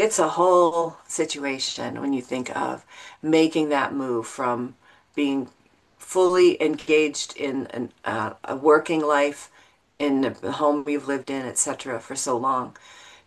it's a whole situation when you think of making that move from being fully engaged in a working life in the home you've lived in, etc., for so long,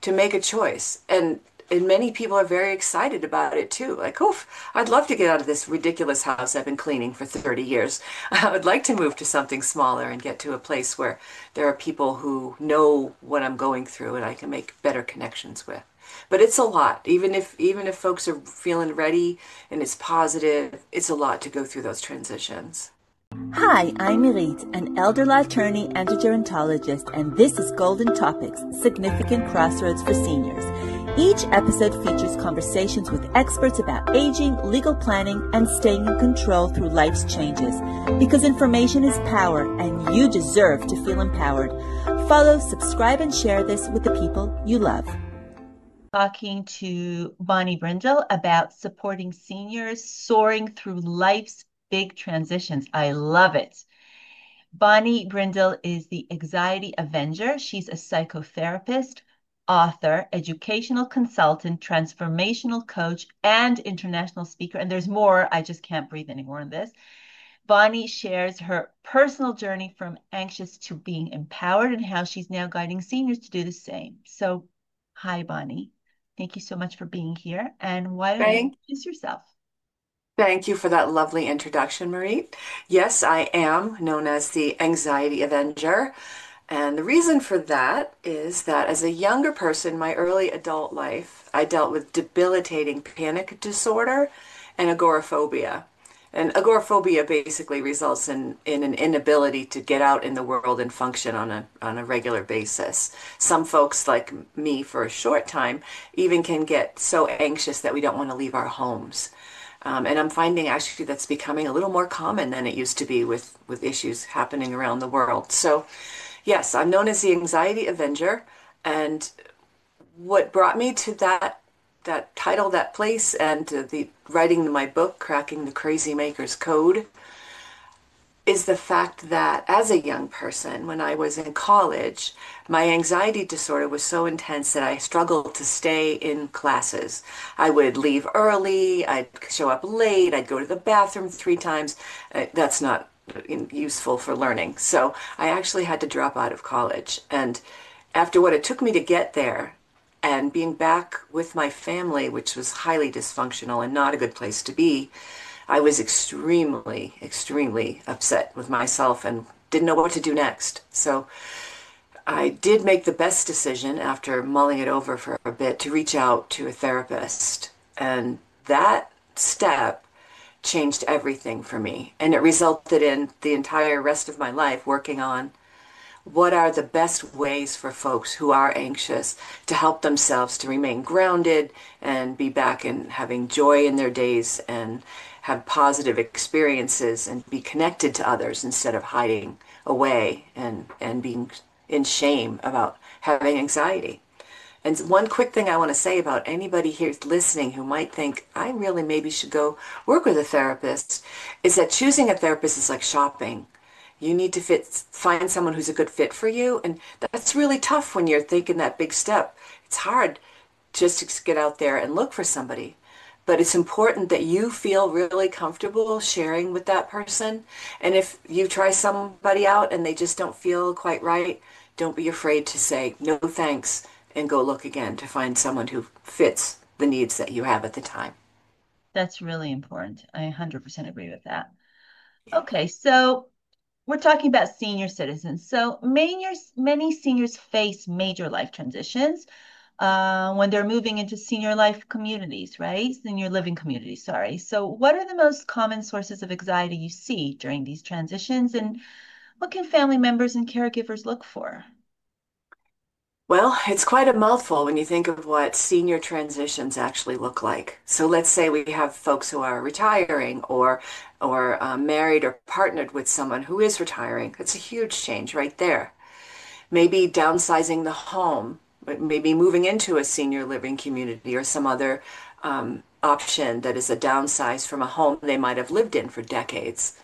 to make a choice. And many people are very excited about it too. Like, oof, I'd love to get out of this ridiculous house I've been cleaning for 30 years. I would like to move to something smaller and get to a place where there are people who know what I'm going through and I can make better connections with. But it's a lot. Even if folks are feeling ready and it's positive, it's a lot to go through those transitions. Hi, I'm Irit, an elder law attorney and a gerontologist, and this is Golden Topics, Significant Crossroads for Seniors. Each episode features conversations with experts about aging, legal planning, and staying in control through life's changes. Because information is power, and you deserve to feel empowered. Follow, subscribe, and share this with the people you love. Talking to Bonnie Brindle about supporting seniors soaring through life's big transitions. I love it. Bonnie Brindle is the Anxiety Avenger. She's a psychotherapist, author, educational consultant, transformational coach, and international speaker. And there's more. I just can't breathe anymore in this. Bonnie shares her personal journey from anxious to being empowered and how she's now guiding seniors to do the same. So, hi, Bonnie. Thank you so much for being here. And why don't you Thank introduce yourself? Thank you for that lovely introduction, Marie. Yes, I am known as the Anxiety Avenger. And the reason for that is that as a younger person, my early adult life, I dealt with debilitating panic disorder and agoraphobia. And agoraphobia basically results in an inability to get out in the world and function on a regular basis. Some folks, like me for a short time, even can get so anxious that we don't want to leave our homes. And I'm finding actually that's becoming a little more common than it used to be with issues happening around the world. So, yes, I'm known as the Anxiety Avenger. And what brought me to that title, that place, and to the writing my book, Cracking the Crazy Maker's Code, is the fact that as a young person, when I was in college, my anxiety disorder was so intense that I struggled to stay in classes. I would leave early, I'd show up late, I'd go to the bathroom 3 times. That's not useful for learning. So I actually had to drop out of college. And after what it took me to get there, and being back with my family, which was highly dysfunctional and not a good place to be, I was extremely, extremely upset with myself and didn't know what to do next. So I did make the best decision after mulling it over for a bit to reach out to a therapist. And that step changed everything for me. And it resulted in the entire rest of my life working on what are the best ways for folks who are anxious to help themselves to remain grounded and be back and having joy in their days and have positive experiences and be connected to others instead of hiding away and being in shame about having anxiety. And one quick thing I want to say about anybody here listening who might think, I really maybe should go work with a therapist, is that choosing a therapist is like shopping. You need to find someone who's a good fit for you. And that's really tough when you're taking that big step. It's hard just to get out there and look for somebody. But it's important that you feel really comfortable sharing with that person. And if you try somebody out and they just don't feel quite right, don't be afraid to say no thanks and go look again to find someone who fits the needs that you have at the time. That's really important. I 100% agree with that. Okay, so we're talking about senior citizens. So many seniors face major life transitions when they're moving into senior life communities, right? Senior living communities, sorry. So what are the most common sources of anxiety you see during these transitions, and what can family members and caregivers look for? Well, it's quite a mouthful when you think of what senior transitions actually look like. So let's say we have folks who are retiring or married or partnered with someone who is retiring. It's a huge change right there. Maybe downsizing the home, maybe moving into a senior living community or some other option that is a downsize from a home they might have lived in for decades.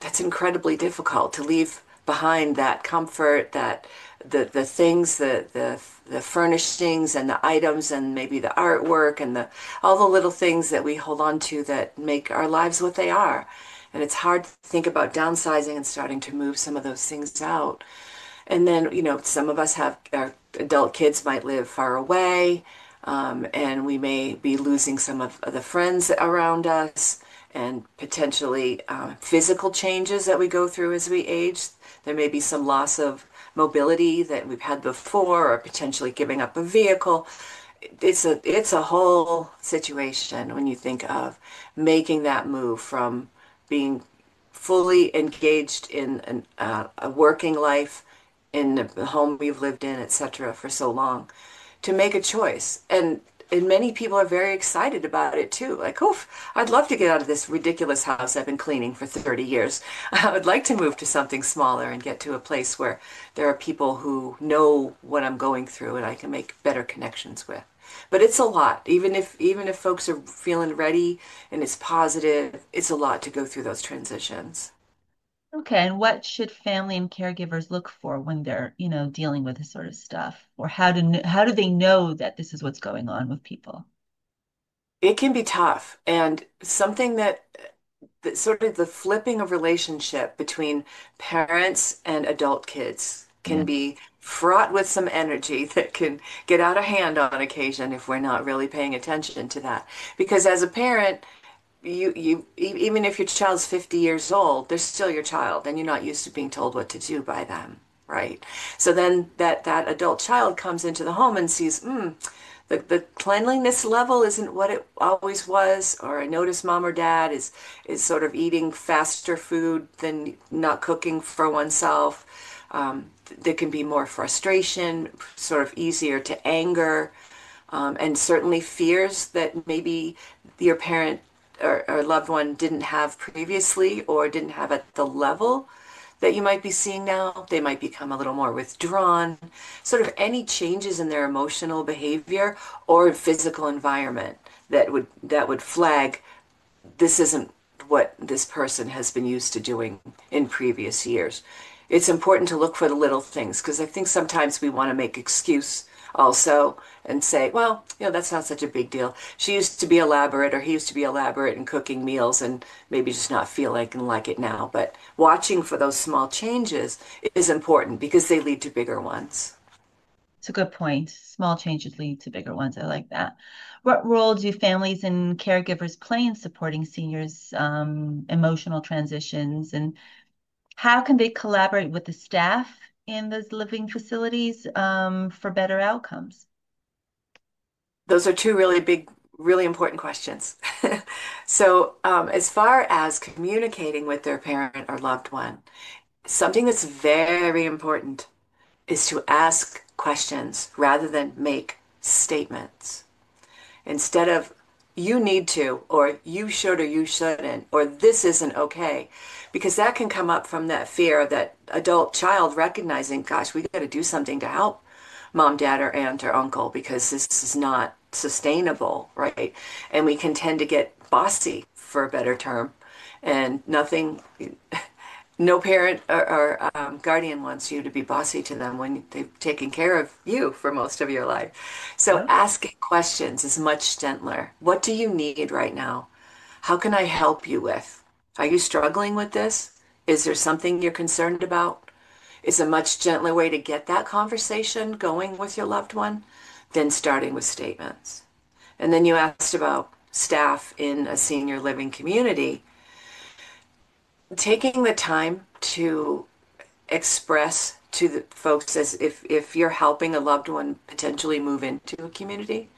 That's incredibly difficult to leave behind that comfort, that the things, the furnishings and the items and maybe the artwork and the all the little things that we hold on to that make our lives what they are. And it's hard to think about downsizing and starting to move some of those things out. And then, some of us have our adult kids might live far away, and we may be losing some of the friends around us and potentially physical changes that we go through as we age. There may be some loss of mobility that we've had before, or potentially giving up a vehicle. It's a whole situation when you think of making that move from being fully engaged in a working life in the home we've lived in, etc., for so long, to make a choice. And many people are very excited about it too. Like, oof, I'd love to get out of this ridiculous house I've been cleaning for 30 years. I would like to move to something smaller and get to a place where there are people who know what I'm going through and I can make better connections with. But it's a lot. Even if folks are feeling ready and it's positive, it's a lot to go through those transitions. Okay, and what should family and caregivers look for when they're, dealing with this sort of stuff? Or how do they know that this is what's going on with people? It can be tough, and something that sort of the flipping of relationship between parents and adult kids can Yeah. be fraught with some energy that can get out of hand on occasion if we're not really paying attention to that. Because as a parent, even if your child's 50 years old, they're still your child, and you're not used to being told what to do by them, right? So then that adult child comes into the home and sees, the cleanliness level isn't what it always was, or I notice mom or dad is sort of eating faster food than not cooking for oneself. There can be more frustration, sort of easier to anger, and certainly fears that maybe your parent or loved one didn't have previously or didn't have at the level that you might be seeing now. They might become a little more withdrawn, sort of any changes in their emotional behavior or physical environment that would flag this isn't what this person has been used to doing in previous years. It's important to look for the little things because I think sometimes we want to make excuse also and say, well, that's not such a big deal. She used to be elaborate or he used to be elaborate in cooking meals and maybe just not feel like it now. But watching for those small changes is important because they lead to bigger ones. It's a good point. Small changes lead to bigger ones. I like that. What role do families and caregivers play in supporting seniors' emotional transitions, and how can they collaborate with the staff in those living facilities for better outcomes? Those are two really big, really important questions. So, as far as communicating with their parent or loved one, something that's very important is to ask questions rather than make statements. Instead of you need to, or you should, or you shouldn't, or this isn't okay. Because that can come up from that fear of that adult child recognizing, gosh, we got to do something to help mom, dad, or aunt or uncle because this is not sustainable, right? And we can tend to get bossy, for a better term, and nothing. No parent or guardian wants you to be bossy to them when they've taken care of you for most of your life. So Yep. asking questions is much gentler. What do you need right now? How can I help you with? Are you struggling with this? Is there something you're concerned about? Is a much gentler way to get that conversation going with your loved one than starting with statements. And then you asked about staff in a senior living community. Taking the time to express to the folks as if you're helping a loved one potentially move into a community,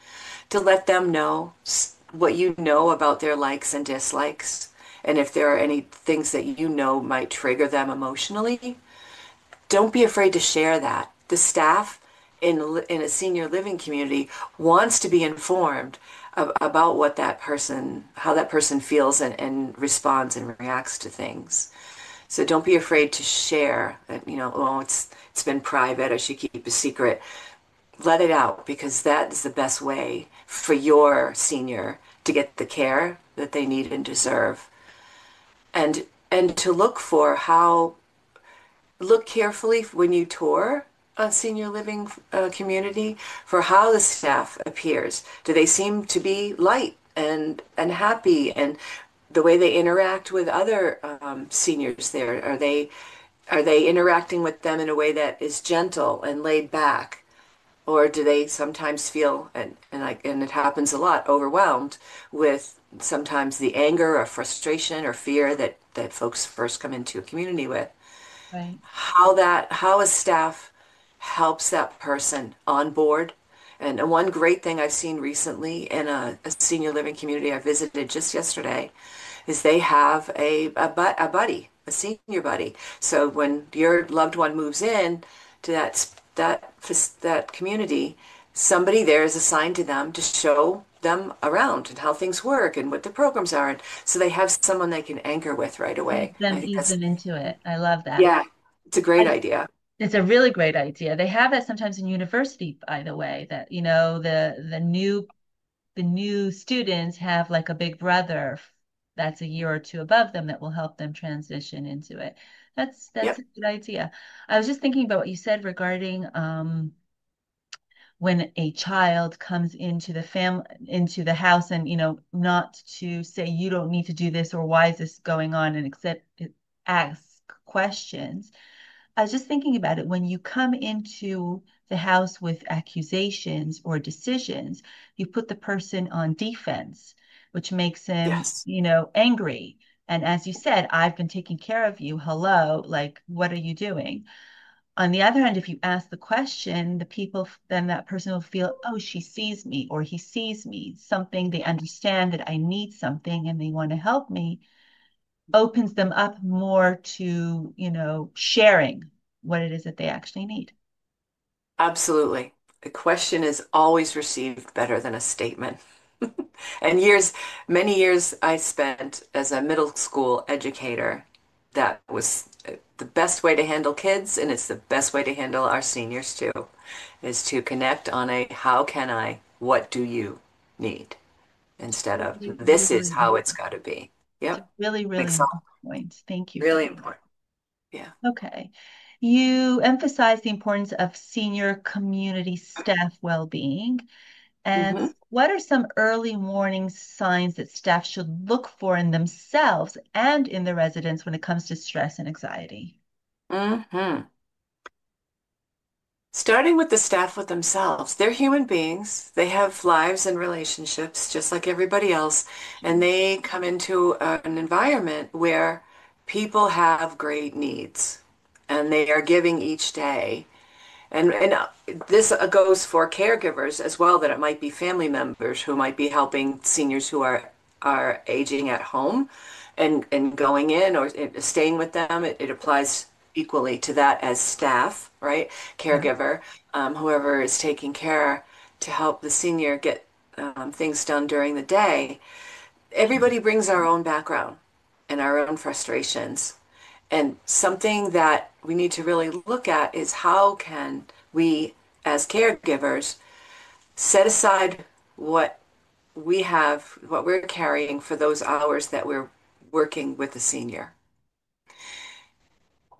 to let them know what you know about their likes and dislikes, and if there are any things that might trigger them emotionally, don't be afraid to share that. The staff in a senior living community wants to be informed about how that person feels and responds and reacts to things. So don't be afraid to share that, oh, it's been private, I should keep a secret. Let it out because that is the best way for your senior to get the care that they need and deserve. And to look for how look carefully when you tour a senior living community for how the staff appears. Do they seem to be light and happy, and the way they interact with other seniors there? Are they interacting with them in a way that is gentle and laid back? Or do they sometimes feel, and it happens a lot, overwhelmed with sometimes the anger or frustration or fear that folks first come into a community with? Right. How a staff helps that person on board. And one great thing I've seen recently in a senior living community I visited just yesterday is they have a buddy, a senior buddy. So when your loved one moves in to that community, somebody there is assigned to them to show them around and how things work and what the programs are. And so they have someone they can anchor with right away. I think Ease that's, them into it. I love that. yeah, it's a great I, idea. it's a really great idea. They have that sometimes in university, by the way, that the new students have like a big brother that's a year or two above them that will help them transition into it. That's Yep, a good idea. I was just thinking about what you said regarding when a child comes into the house, and not to say you don't need to do this or why is this going on, and accept ask questions. I was just thinking about it. When you come into the house with accusations or decisions, you put the person on defense, which makes him, yes, angry. And as you said, I've been taking care of you. Hello, like, what are you doing? On the other hand, if you ask the question, then that person will feel, oh, she sees me or he sees me, something, they understand that I need something and they want to help me, opens them up more to, sharing what it is that they actually need. absolutely. A question is always received better than a statement. And many years I spent as a middle school educator, that was the best way to handle kids, and it's the best way to handle our seniors too, is to connect on a how can I, what do you need, instead of Really, this is really, how it's got to be. it's a Yep. really, really Makes all important point. Thank you for really that. important. Yeah. Okay. You emphasize the importance of senior community staff well-being. And hmm what are some early warning signs that staff should look for in themselves and in the residents when it comes to stress and anxiety? hmm Starting with the staff with themselves. They're human beings. They have lives and relationships just like everybody else. And they come into an environment where people have great needs and they are giving each day. And this goes for caregivers as well, that it might be family members who might be helping seniors who are aging at home and going in or staying with them. It applies equally to that as staff, right? Yeah. Caregiver, whoever is taking care to help the senior get things done during the day. Everybody brings our own background and our own frustrations. And something that we need to really look at is how can we, as caregivers, set aside what we have, what we're carrying for those hours that we're working with the senior.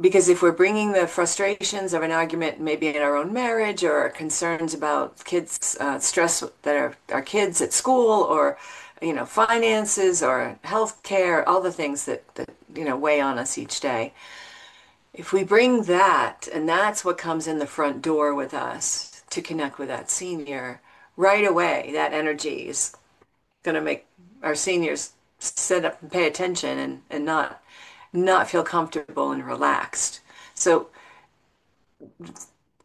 Because if we're bringing the frustrations of an argument, maybe in our own marriage, or concerns about kids, stress that are our kids at school, or finances, or health care, all the things that weigh on us each day. If we bring that, and that's what comes in the front door with us to connect with that senior, right away, that energy is going to make our seniors sit up and pay attention and not feel comfortable and relaxed. So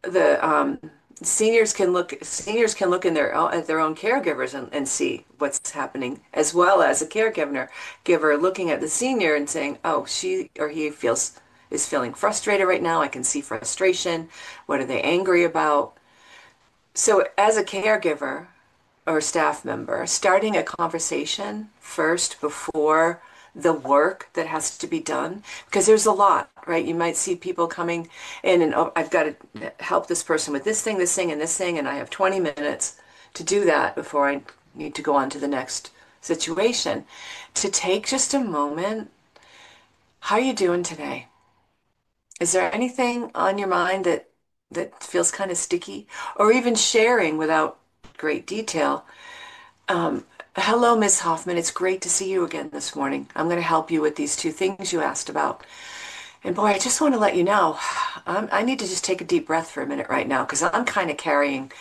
the seniors can look in at their own caregivers and see what's happening, as well as a caregiver looking at the senior and saying, oh, she or he is feeling frustrated right now. I can see frustration. What are they angry about? So as a caregiver or staff member, starting a conversation first before the work that has to be done, because there's a lot, right? You might see people coming in and, oh, I've got to help this person with this thing, and this thing, and I have 20 minutes to do that before I need to go on to the next situation. To take just a moment, how are you doing today? Is there anything on your mind that feels kind of sticky, or even sharing without great detail? Um, Hello, Miss Hoffman. It's great to see you again this morning. I'm going to help you with these two things you asked about. And boy, I just want to let you know, I need to just take a deep breath for a minute right now because I'm kind of carrying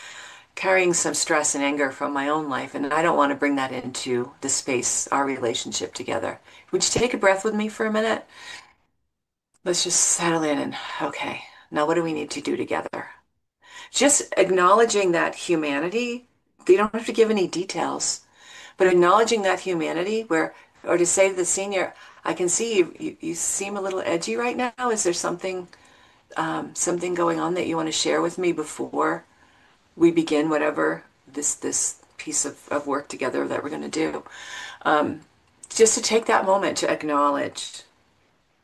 some stress and anger from my own life, and I don't want to bring that into the space, our relationship together. Would you take a breath with me for a minute? Let's just settle in and okay. Now, what do we need to do together? Just acknowledging that humanity, they don't have to give any details, but acknowledging that humanity where, or to say to the senior, I can see you seem a little edgy right now. Is there something going on that you want to share with me before we begin whatever this piece of work together that we're going to do? Just to take that moment to acknowledge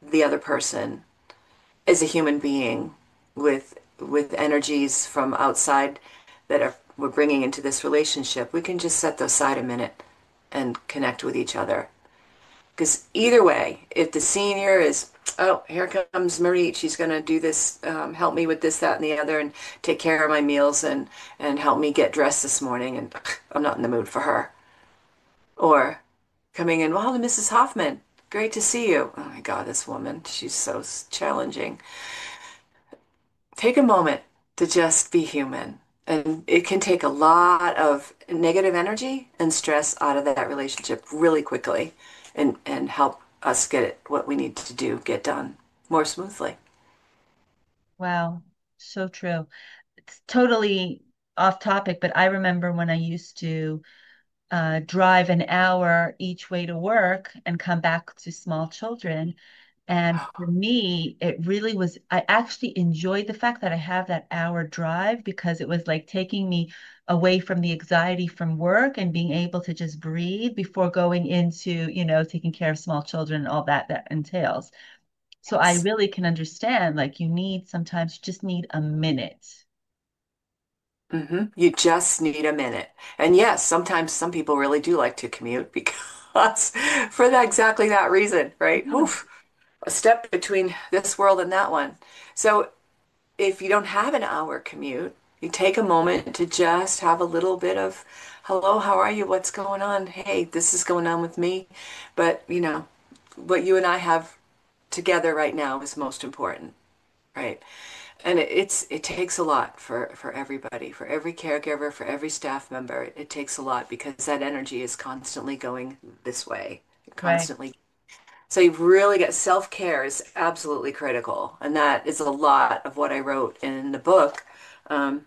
the other person as a human being with energies from outside that are we're bringing into this relationship, we can just set those aside a minute and connect with each other. Because either way, if the senior is, oh, here comes Marie, she's going to do this, help me with this, that, and the other, and take care of my meals and help me get dressed this morning, and I'm not in the mood for her. Or coming in, well, Mrs. Hoffman, great to see you. Oh my God, this woman, she's so challenging. Take a moment to just be human. And it can take a lot of negative energy and stress out of that relationship really quickly and help us get it, what we need to do, get done more smoothly. Wow, so true. It's totally off topic, but I remember when I used to drive an hour each way to work and come back to small children. And for me, it really was, I actually enjoyed the fact that I have that hour drive because it was like taking me away from the anxiety from work and being able to just breathe before going into, taking care of small children and all that entails. So I Yes. really can understand, like, sometimes you just need a minute. You just need a minute. And yes, sometimes some people really do like to commute because for exactly that reason, right? Yeah. Oof, a step between this world and that one. So if you don't have an hour commute, you take a moment to just have a little bit of, hello, how are you? What's going on? Hey, this is going on with me. But, what you and I have together right now is most important, right? And it takes a lot for everybody, for every caregiver, for every staff member. It takes a lot because that energy is constantly going this way, Right. constantly. So you've really got self-care is absolutely critical, and that is a lot of what I wrote in the book, um,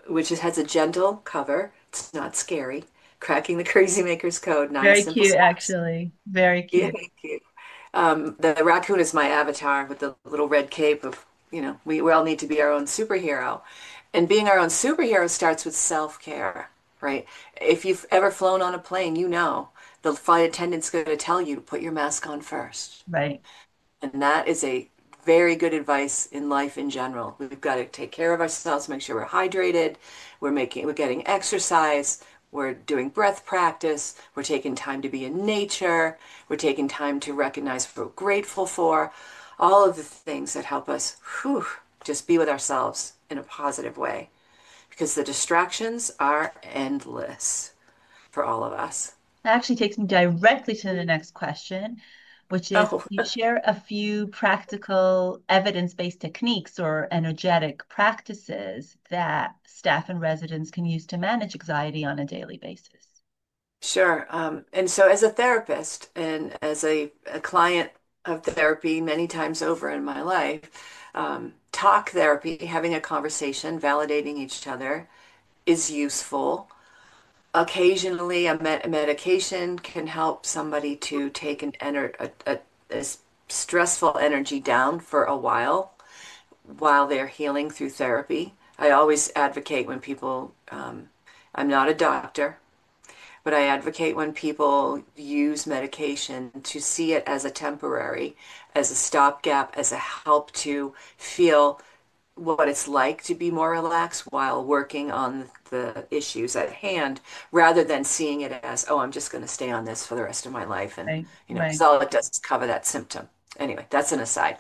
has a gentle cover. It's not scary. Cracking the Crazy Maker's Code, nine Very simple cute, steps. actually. Very Yeah, cute. thank you. The raccoon is my avatar with the little red cape of, we all need to be our own superhero. And being our own superhero starts with self-care, right? If you've ever flown on a plane, you know the flight attendant's going to tell you to put your mask on first. Right. And that is a very good advice in life in general. We've got to take care of ourselves, make sure we're hydrated, we're getting exercise, we're doing breath practice, we're taking time to be in nature, we're taking time to recognize what we're grateful for, all of the things that help us just be with ourselves in a positive way. Because the distractions are endless for all of us. That actually takes me directly to the next question, which is Oh, you share a few practical evidence-based techniques or energetic practices that staff and residents can use to manage anxiety on a daily basis. sure. And so, as a therapist and as a client of therapy many times over in my life, talk therapy, having a conversation, validating each other is useful. Occasionally, a medication can help somebody to take a stressful energy down for a while they're healing through therapy. I always advocate when people, I'm not a doctor. But I advocate when people use medication to see it as a temporary, as a stopgap, as a help to feel what it's like to be more relaxed while working on the issues at hand, rather than seeing it as, oh, I'm just going to stay on this for the rest of my life. And, Right, because right. all it does is cover that symptom. Anyway, that's an aside.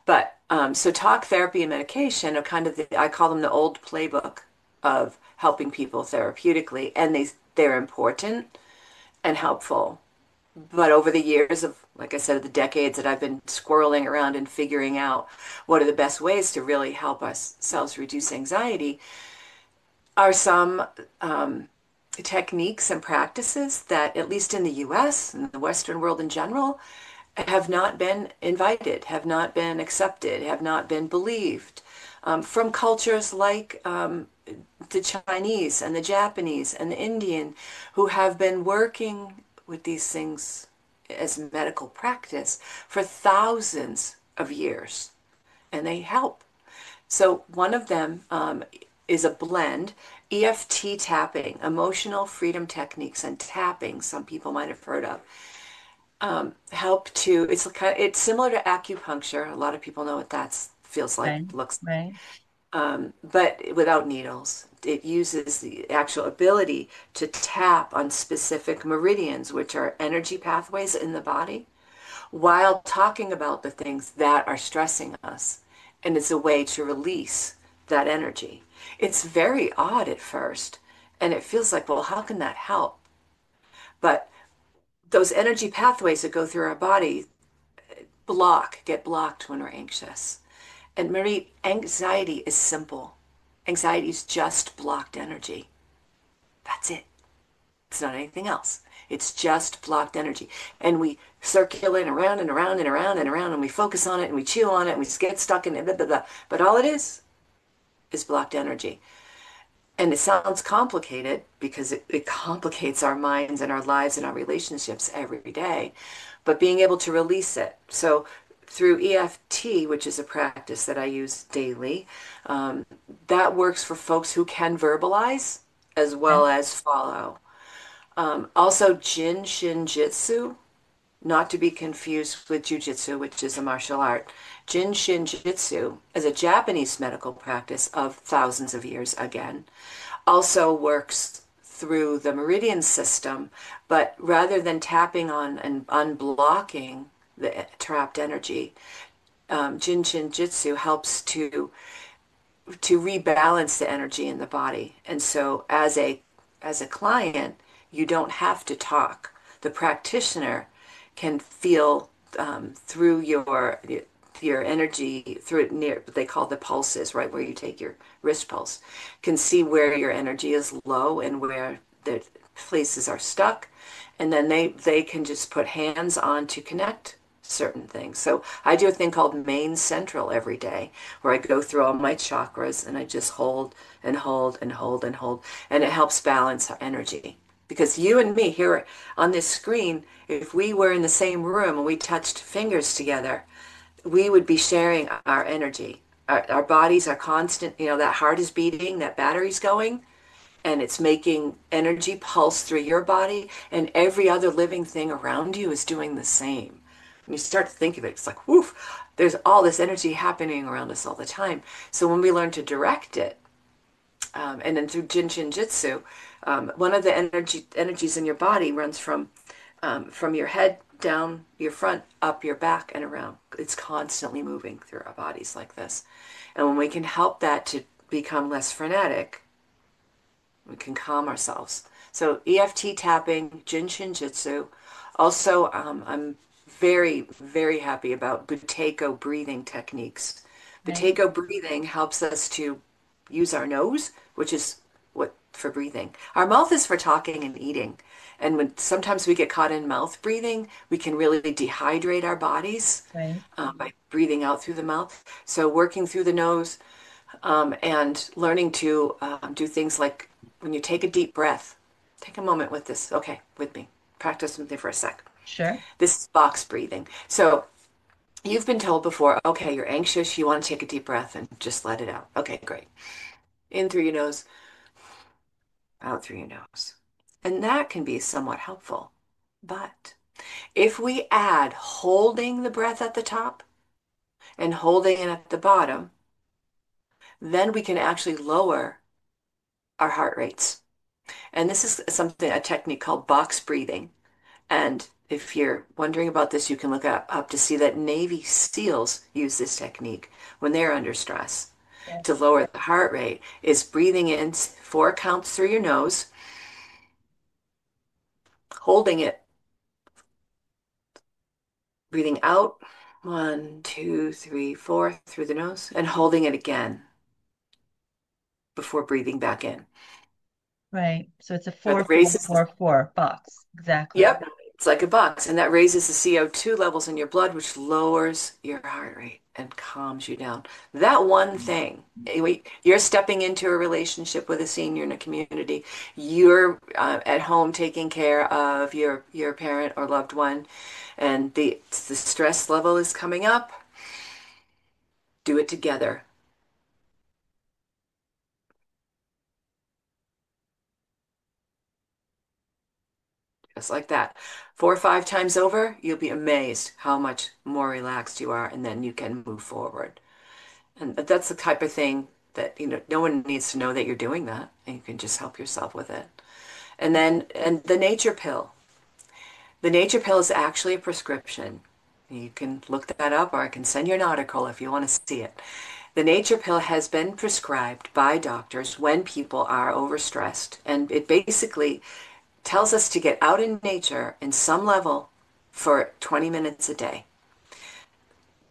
But so talk therapy and medication are kind of I call them the old playbook of helping people therapeutically, and they're important and helpful. But over the years of, like I said, the decades that I've been squirreling around and figuring out what are the best ways to really help ourselves reduce anxiety, are some techniques and practices that, at least in the US and the Western world in general, have not been invited, have not been accepted, have not been believed. From cultures like the Chinese and the Japanese and the Indian, who have been working with these things as medical practice for thousands of years, and they help. So one of them is a blend, EFT tapping, emotional freedom techniques, and tapping, some people might have heard of, help to, it's similar to acupuncture. A lot of people know what that feels like, Right. looks Right. like, but without needles. It uses the actual ability to tap on specific meridians, which are energy pathways in the body, while talking about the things that are stressing us. And it's a way to release that energy. It's very odd at first, and it feels like, well, how can that help? But those energy pathways that go through our body get blocked when we're anxious. And Marie, anxiety is simple. Anxiety is just blocked energy. That's it. It's not anything else. It's just blocked energy. And we circulate around and around and around and around, and we focus on it and we chew on it and we get stuck in it, blah, blah, blah. But all it is blocked energy. And it sounds complicated because it complicates our minds and our lives and our relationships every day. But being able to release it. So through EFT, which is a practice that I use daily, that works for folks who can verbalize as Okay. well as follow. Also, Jin Shin Jitsu, not to be confused with Jujitsu, which is a martial art. Jin Shin Jitsu is a Japanese medical practice of thousands of years again. Also works through the meridian system, but rather than tapping on and unblocking the trapped energy, Jin Shin Jitsu helps to rebalance the energy in the body. And so as a client, you don't have to talk. The practitioner can feel through your energy through it near what they call the pulses, right where you take your wrist pulse, can see where your energy is low and where the places are stuck, and then they can just put hands on to connect certain things. So I do a thing called main central every day where I go through all my chakras and I just hold and hold and hold and hold, and it helps balance our energy. Because you and me here on this screen, if we were in the same room and we touched fingers together, we would be sharing our energy. Our bodies are constant, that heart is beating, that battery's going, and it's making energy pulse through your body, and every other living thing around you is doing the same. When you start to think of it, it's like, woof, there's all this energy happening around us all the time. So when we learn to direct it, and then through Jin Shin Jitsu, one of the energies in your body runs from your head down your front, up your back, and around. It's constantly moving through our bodies like this. And when we can help that to become less frenetic, we can calm ourselves. So EFT tapping, Jin Shin Jitsu. Also, I'm very, very happy about Buteyko breathing techniques. Right. Buteyko breathing helps us to use our nose, which is what for breathing. Our mouth is for talking and eating. And when sometimes we get caught in mouth breathing, we can really dehydrate our bodies Right. by breathing out through the mouth. So working through the nose, and learning to do things like when you take a deep breath, take a moment with this. Okay, with me. Practice with me for a sec. Sure. This is box breathing. So you've been told before, okay, you're anxious, you want to take a deep breath and just let it out. Okay, great. In through your nose, out through your nose. And that can be somewhat helpful. But if we add holding the breath at the top and holding it at the bottom, then we can actually lower our heart rates. And this is a technique called box breathing. And If you're wondering about this, you can look up to see that Navy SEALs use this technique when they're under stress to Yes. lower the heart rate, is breathing in 4 counts through your nose, holding it, breathing out 1, 2, 3, 4 through the nose, and holding it again before breathing back in. Right. So it's a That four, four, raises the four, four box. Exactly. Yep, it's like a box, and that raises the CO2 levels in your blood, which lowers your heart rate and calms you down. That one thing, you're stepping into a relationship with a senior in a community. You're at home taking care of your parent or loved one, and the stress level is coming up. Do it together, just like that. 4 or 5 times over, you'll be amazed how much more relaxed you are, and then you can move forward. And that's the type of thing that, no one needs to know that you're doing that, and you can just help yourself with it. And the nature pill. The nature pill is actually a prescription. You can look that up, or I can send you an article if you want to see it. The nature pill has been prescribed by doctors when people are overstressed, and it basically tells us to get out in nature in some level for 20 minutes a day.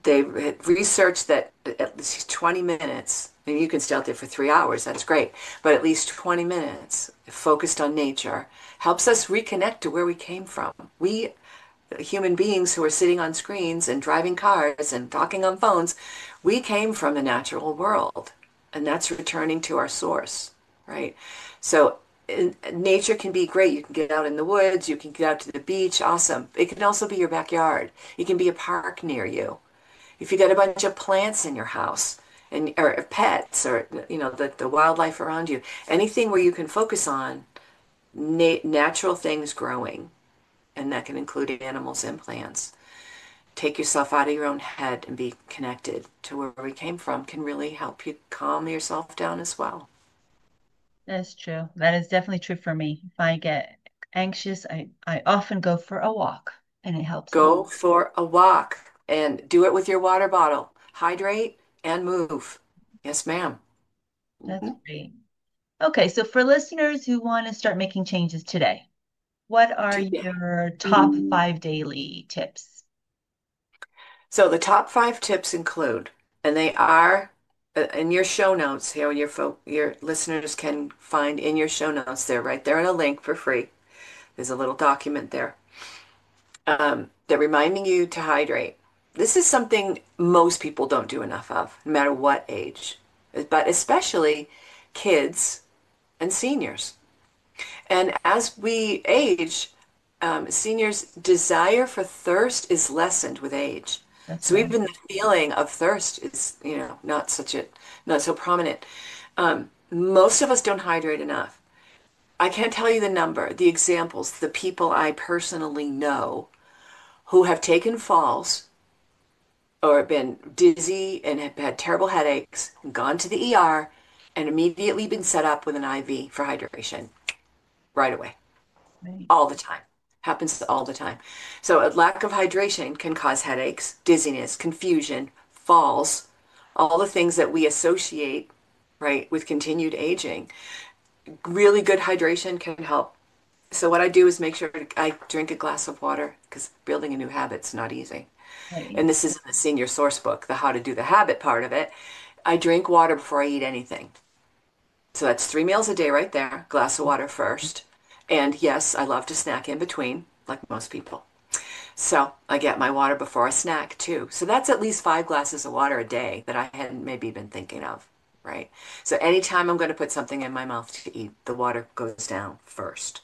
They researched that at least 20 minutes, and you can stay out there for 3 hours, that's great, but at least 20 minutes focused on nature helps us reconnect to where we came from. We human beings who are sitting on screens and driving cars and talking on phones, we came from the natural world, and that's returning to our source, right? So nature can be great. You can get out in the woods, you can get out to the beach, awesome. It can also be your backyard. It can be a park near you. If you got a bunch of plants in your house and or pets or the wildlife around you, anything where you can focus on natural things growing, and that can include animals and plants. Take yourself out of your own head and be connected to where we came from can really help you calm yourself down as well. That's true. That is definitely true for me. If I get anxious, I often go for a walk and it helps a lot. Go for a walk and do it with your water bottle. Hydrate and move. Yes, ma'am. That's Mhm. great. Okay, so for listeners who want to start making changes today, what are Today. your top 5 daily tips? So the top 5 tips include, and they are in your show notes here, your listeners can find in your show notes. They're right there in a link for free. There's a little document there. They're reminding you to hydrate. This is something most people don't do enough of, no matter what age, but especially kids and seniors. And as we age, seniors' desire for thirst is lessened with age. That's So right. even the feeling of thirst is, not so prominent. Most of us don't hydrate enough. I can't tell you the number, the examples, the people I personally know who have taken falls or been dizzy and have had terrible headaches, gone to the ER, and immediately been set up with an IV for hydration right away. Right. All the time. Happens all the time. So a lack of hydration can cause headaches, dizziness, confusion, falls, all the things that we associate, right, with continued aging. Really good hydration can help. So what I do is make sure I drink a glass of water because building a new habit's not easy. Right. And this is in the senior source book, the how to do the habit part of it. I drink water before I eat anything. So that's 3 meals a day right there. Glass of water first. And yes, I love to snack in between, like most people. So I get my water before I snack too. So that's at least 5 glasses of water a day that I hadn't maybe been thinking of, right? So anytime I'm going to put something in my mouth to eat, the water goes down first.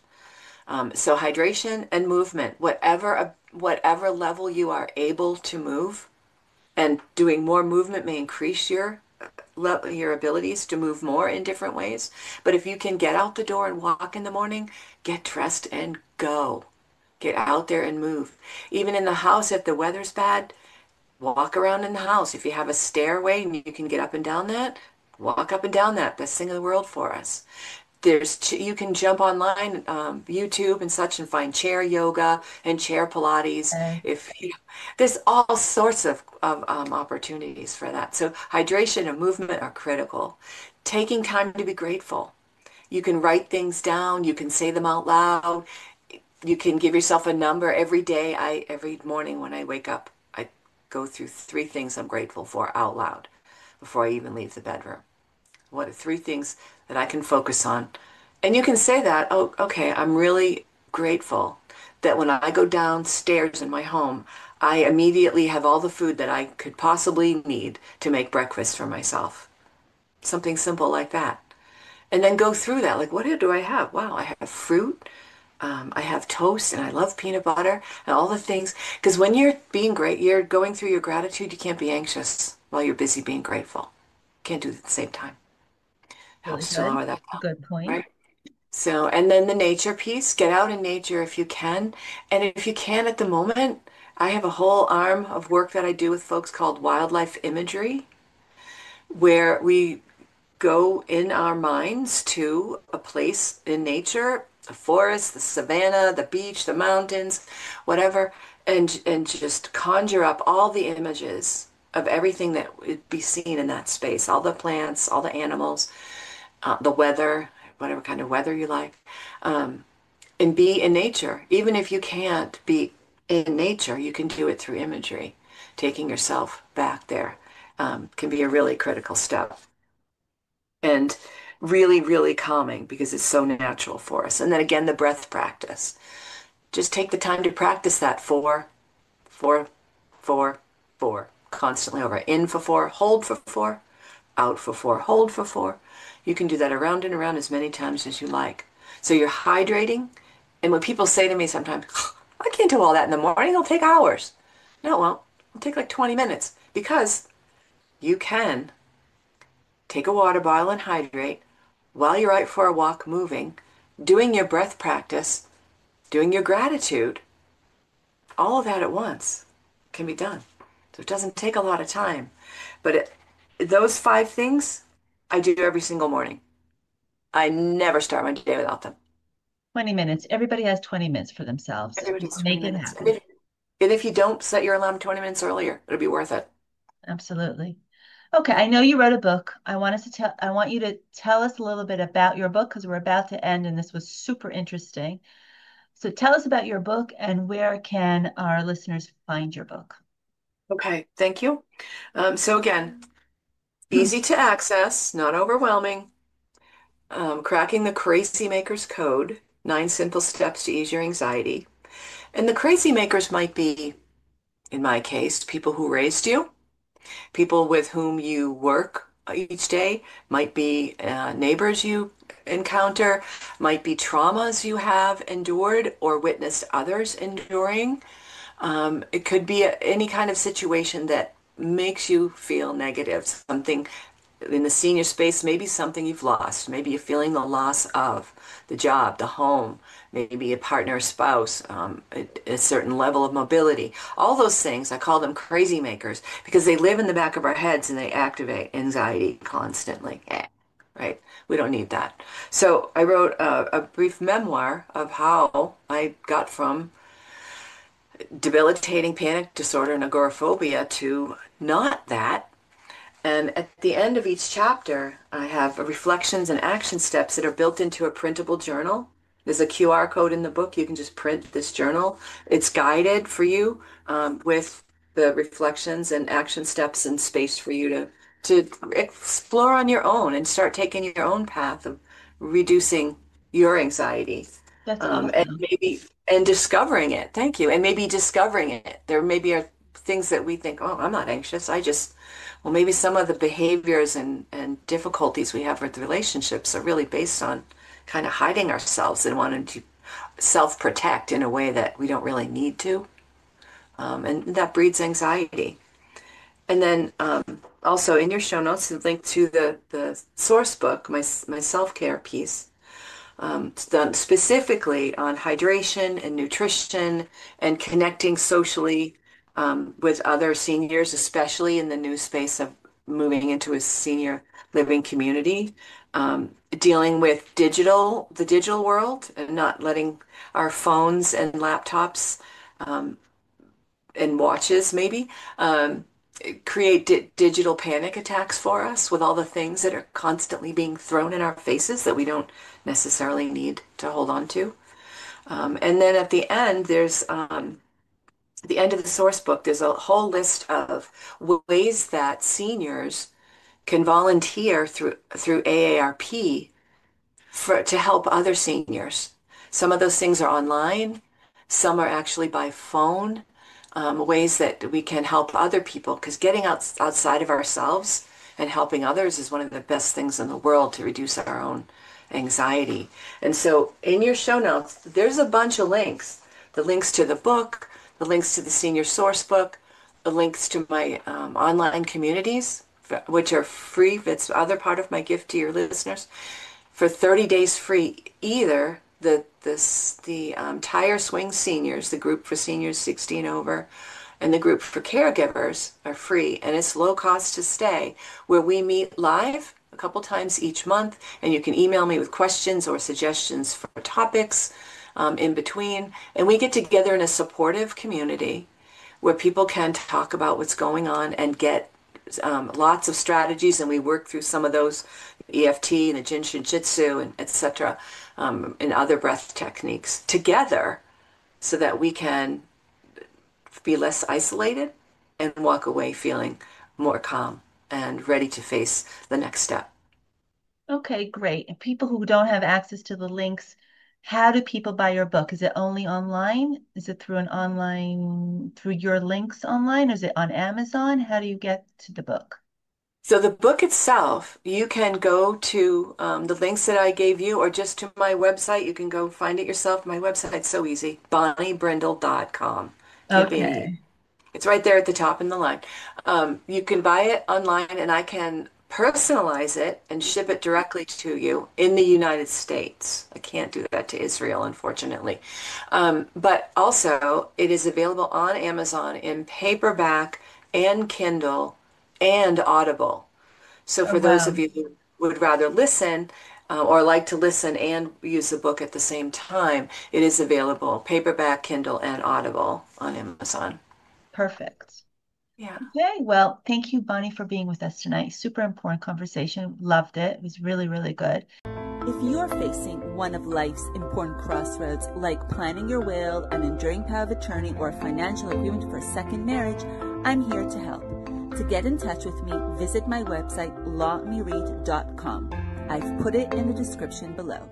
So hydration and movement, whatever level you are able to move, and doing more movement may increase your abilities to move more in different ways. But if you can get out the door and walk in the morning, get dressed and go. Get out there and move. Even in the house, if the weather's bad, walk around in the house. If you have a stairway and you can get up and down that, walk up and down that. Best thing in the world for us. You can jump online, YouTube and such, and find chair yoga and chair Pilates. Okay. If you know, there's all sorts of opportunities for that. So hydration and movement are critical. Taking time to be grateful. You can write things down. You can say them out loud. You can give yourself a number every day. Every morning when I wake up, I go through three things I'm grateful for out loud before I even leave the bedroom. What are three things that I can focus on? And you can say that, oh, okay, I'm really grateful that when I go downstairs in my home, I immediately have all the food that I could possibly need to make breakfast for myself. Something simple like that. And then go through that. Like, what do I have? Wow, I have fruit. I have toast and I love peanut butter and all the things. Because when you're being great, you're going through your gratitude, you can't be anxious while you're busy being grateful. Can't do it at the same time. Really Helps to good. lower that A down, good point. right? So, and then the nature piece, get out in nature if you can. And if you can at the moment, I have a whole arm of work that I do with folks called wildlife imagery, where we go in our minds to a place in nature, the forest, the savanna, the beach, the mountains, whatever, and just conjure up all the images of everything that would be seen in that space, all the plants, all the animals, the weather, whatever kind of weather you like, and be in nature. Even if you can't be in nature, you can do it through imagery. Taking yourself back there can be a really critical step and really, really calming because it's so natural for us. And then again, the breath practice. Just take the time to practice that four, four, four, constantly over. In for four, hold for four, out for four, hold for four. You can do that around and around as many times as you like. So you're hydrating. And when people say to me sometimes, I can't do all that in the morning, it'll take hours. No, well, it'll take like 20 minutes because you can take a water bottle and hydrate while you're out for a walk moving, doing your breath practice, doing your gratitude, all of that at once can be done. So it doesn't take a lot of time. But those five things I do every single morning. I never start my day without them. 20 minutes. Everybody has 20 minutes for themselves. Everybody's 20 Make it minutes. happen. And if you don't set your alarm 20 minutes earlier, it'll be worth it. Absolutely. Okay, I know you wrote a book. I want you to tell us a little bit about your book because we're about to end and this was super interesting. So tell us about your book and where can our listeners find your book? Okay, thank you. So again, easy to access, not overwhelming. Cracking the Crazy Maker's Code, 9 simple steps to ease your anxiety. And the crazy makers might be, in my case, people who raised you, people with whom you work each day, might be neighbors you encounter, might be traumas you have endured or witnessed others enduring. It could be any kind of situation that makes you feel negative, something in the senior space, maybe something you've lost. Maybe you're feeling the loss of the job, the home, maybe a partner, spouse, a certain level of mobility. All those things, I call them crazy makers because they live in the back of our heads and they activate anxiety constantly. Right? We don't need that. So I wrote a brief memoir of how I got from debilitating panic disorder and agoraphobia to not that. And at the end of each chapter, I have reflections and action steps that are built into a printable journal. There's a QR code in the book. You can just print this journal. It's guided for you with the reflections and action steps and space for you to explore on your own and start taking your own path of reducing your anxiety. That's And awesome. maybe and discovering it. Thank you. And maybe discovering it. There maybe are things that we think, oh, I'm not anxious. Well, maybe some of the behaviors and difficulties we have with relationships are really based on kind of hiding ourselves and wanting to self-protect in a way that we don't really need to. And that breeds anxiety. And then also in your show notes, a link to the source book, my self-care piece. It's done specifically on hydration and nutrition and connecting socially with other seniors, especially in the new space of moving into a senior living community, dealing with the digital world, and not letting our phones and laptops and watches maybe um, create digital panic attacks for us with all the things that are constantly being thrown in our faces that we don't necessarily need to hold on to. And then at the end, at the end of the source book, there's a whole list of ways that seniors can volunteer through AARP to help other seniors. Some of those things are online, some are actually by phone, ways that we can help other people, because getting outside of ourselves and helping others is one of the best things in the world to reduce our own anxiety. And so in your show notes, there's a bunch of links, the links to the book, the links to the senior source book, the links to my online communities, which are free. It's the other part of my gift to your listeners. For 30 days free, either the Tire Swing Seniors, the group for seniors 16 over, and the group for caregivers are free, and it's low cost to stay, where we meet live a couple times each month, and you can email me with questions or suggestions for topics in between, and we get together in a supportive community where people can talk about what's going on and get lots of strategies, and we work through some of those EFT and the Jin Shin Jitsu and etc. And other breath techniques together so that we can be less isolated and walk away feeling more calm and ready to face the next step. Okay, great. And people who don't have access to the links, how do people buy your book? Is it only online? Is it through through your links online? Is it on Amazon? How do you get to the book? So the book itself, you can go to the links that I gave you, or just to my website. You can go find it yourself. My website's so easy, bonniebrindle.com. Can't be any easier. Okay. It's right there at the top in the line. You can buy it online, and I can personalize it and ship it directly to you in the United States. I can't do that to Israel, unfortunately. But also, it is available on Amazon in paperback and Kindle and Audible. So Oh, for those of wow. you who would rather listen or like to listen and use the book at the same time, it is available paperback, Kindle, and Audible on Amazon. Perfect. Yeah. Okay, well, thank you, Bonnie, for being with us tonight. Super important conversation. Loved it. It was really, really good. If you're facing one of life's important crossroads, like planning your will, an enduring power of attorney, or a financial agreement for a second marriage, I'm here to help. To get in touch with me, visit my website, lawmereed.com. I've put it in the description below.